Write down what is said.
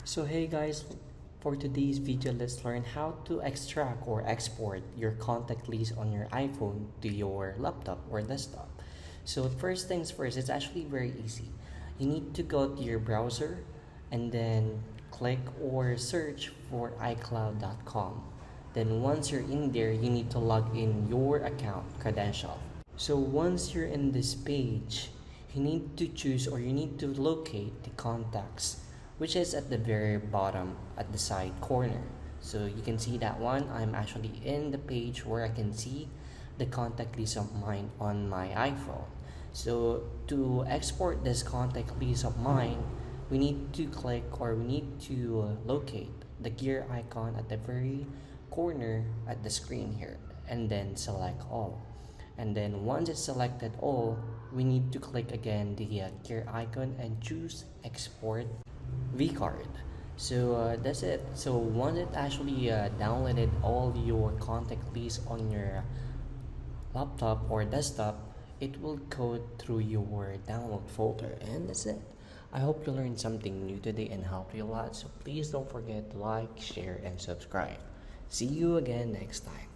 So hey guys, for today's video, let's learn how to extract or export your contact list on your iPhone to your laptop or desktop. So first things first, it's actually very easy. You need to go to your browser and then click or search for iCloud.com. Then once you're in there, you need to log in your account credential. So once you're in this page, you need to choose or you need to locate the contacts, which is at the very bottom at the side corner. So you can see that one. I'm actually in the page where I can see the contact list of mine on my iPhone. So to export this contact list of mine, we need to click or we need to locate the gear icon at the very corner at the screen here and then select all. And then once it's selected all, we need to click again the gear icon and choose export vCard. So that's it. So once it actually downloaded all your contact list on your laptop or desktop, it will go through your download folder, and that's it. I hope you learned something new today and helped you a lot. So please don't forget to like, share, and subscribe. See you again next time.